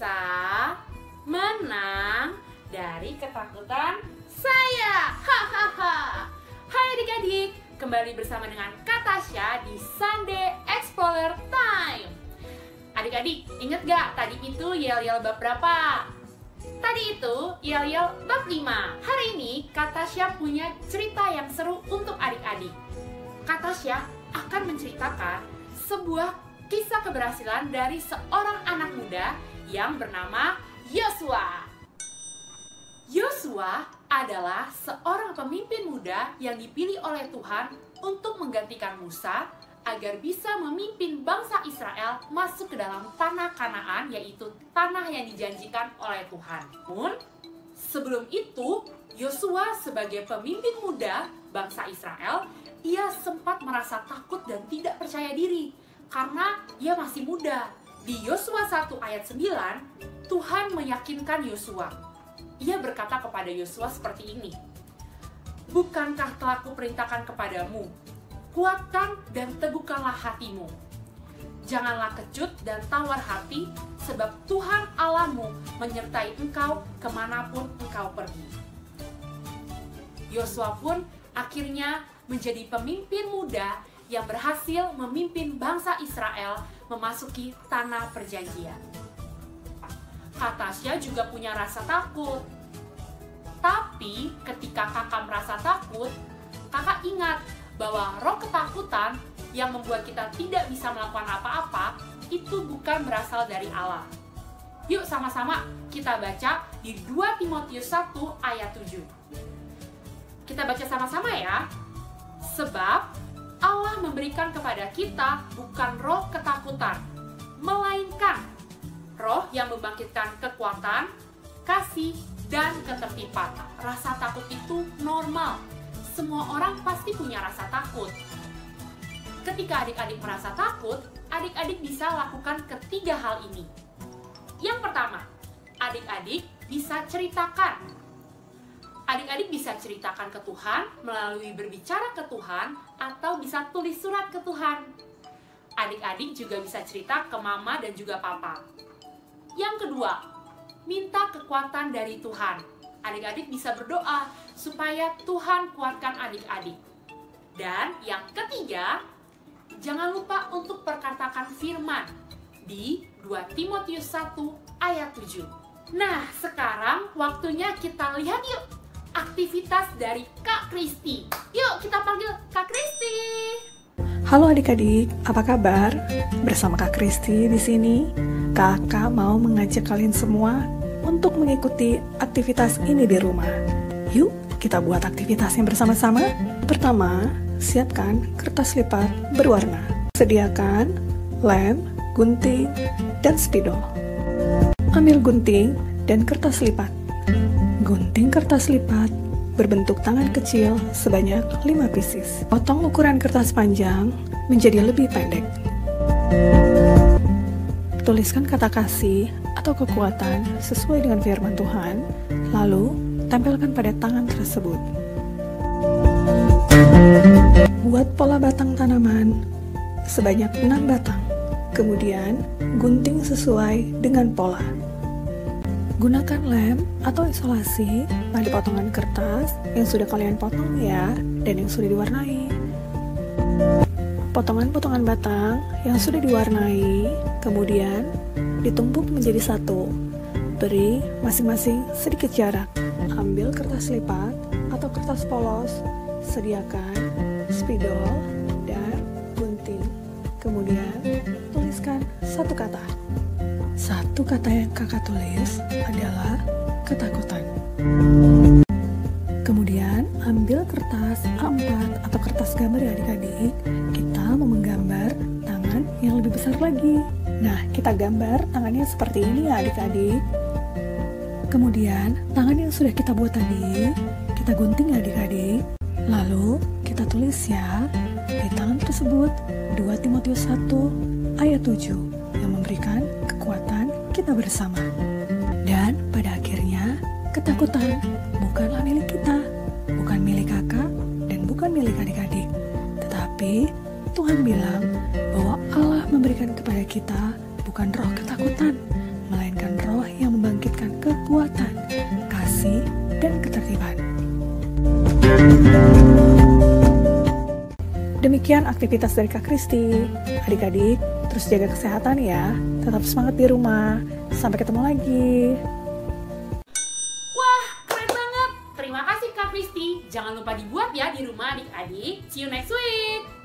bisa menang dari ketakutan saya. Hahaha. Hai adik-adik, kembali bersama dengan Kak Tasya di Sunday Explorer Time. Adik-adik, inget gak tadi itu yel-yel bab berapa? Tadi itu yel-yel bab 5. Hari ini Kak Tasya punya cerita yang seru untuk adik-adik. Kak Tasya akan menceritakan sebuah kisah keberhasilan dari seorang anak muda yang bernama Yosua. Yosua adalah seorang pemimpin muda yang dipilih oleh Tuhan untuk menggantikan Musa agar bisa memimpin bangsa Israel masuk ke dalam tanah Kanaan, yaitu tanah yang dijanjikan oleh Tuhan. Namun, sebelum itu, Yosua sebagai pemimpin muda bangsa Israel, ia sempat merasa takut dan tidak percaya diri karena ia masih muda. Di Yosua 1 ayat 9, Tuhan meyakinkan Yosua. Ia berkata kepada Yosua seperti ini, "Bukankah telah kuperintahkan kepadamu, kuatkan dan teguhkanlah hatimu. Janganlah kecut dan tawar hati, sebab Tuhan Allahmu menyertai engkau kemanapun engkau pergi." Yosua pun akhirnya menjadi pemimpin muda yang berhasil memimpin bangsa Israel memasuki tanah perjanjian. Kak Tasya juga punya rasa takut. Tapi ketika kakak merasa takut, kakak ingat bahwa roh ketakutan yang membuat kita tidak bisa melakukan apa-apa itu bukan berasal dari Allah. Yuk sama-sama kita baca di 2 Timotius 1 ayat 7. Kita baca sama-sama ya. Sebab Allah memberikan kepada kita bukan roh ketakutan, melainkan roh yang membangkitkan kekuatan, kasih, dan ketertiban. Rasa takut itu normal. Semua orang pasti punya rasa takut. Ketika adik-adik merasa takut, adik-adik bisa lakukan ketiga hal ini. Yang pertama, adik-adik bisa ceritakan. Adik-adik bisa ceritakan ke Tuhan melalui berbicara ke Tuhan atau bisa tulis surat ke Tuhan. Adik-adik juga bisa cerita ke mama dan juga papa. Yang kedua, minta kekuatan dari Tuhan. Adik-adik bisa berdoa supaya Tuhan kuatkan adik-adik. Dan yang ketiga, jangan lupa untuk perkatakan firman di 2 Timotius 1 ayat 7. Nah, sekarang waktunya kita lihat yuk aktivitas dari Kak Kristi. Yuk kita panggil Kak Kristi. Halo adik-adik, apa kabar? Bersama Kak Kristi di sini, Kakak mau mengajak kalian semua untuk mengikuti aktivitas ini di rumah. Yuk, kita buat aktivitasnya bersama-sama. Pertama, siapkan kertas lipat berwarna. Sediakan lem, gunting, dan spidol. Ambil gunting dan kertas lipat. Gunting kertas lipat berbentuk tangan kecil sebanyak 5 pieces. Potong ukuran kertas panjang menjadi lebih pendek. Tuliskan kata kasih atau kekuatan sesuai dengan firman Tuhan, lalu tempelkan pada tangan tersebut. Buat pola batang tanaman sebanyak 6 batang, kemudian gunting sesuai dengan pola. Gunakan lem atau isolasi pada potongan kertas yang sudah kalian potong ya, dan yang sudah diwarnai. Potongan-potongan batang yang sudah diwarnai kemudian ditumpuk menjadi satu. Beri masing-masing sedikit jarak. Ambil kertas lipat atau kertas polos, sediakan spidol dan gunting. Kemudian tuliskan satu kata. Satu kata yang kakak tulis adalah ketakutan. Kemudian ambil kertas A4 atau kertas gambar ya adik-adik. Kita mau menggambar tangan yang lebih besar lagi. Nah, kita gambar tangannya seperti ini ya adik-adik. Kemudian tangan yang sudah kita buat tadi, kita gunting ya adik-adik. Lalu kita tulis ya di tangan tersebut 2 Timotius 1 ayat 7 yang memberikan kekuatan kita bersama. Dan pada akhirnya, ketakutan bukanlah milik kita, bukan milik kakak, dan bukan milik adik-adik. Tetapi Tuhan bilang bahwa Allah memberikan kepada kita bukan roh ketakutan, melainkan roh yang membangkitkan kekuatan, kasih, dan ketertiban. Demikian aktivitas dari Kak Kristi. Adik-adik, terus jaga kesehatan ya. Tetap semangat di rumah. Sampai ketemu lagi. Wah, keren banget. Terima kasih Kak Kristi. Jangan lupa dibuat ya di rumah adik-adik. See you next week.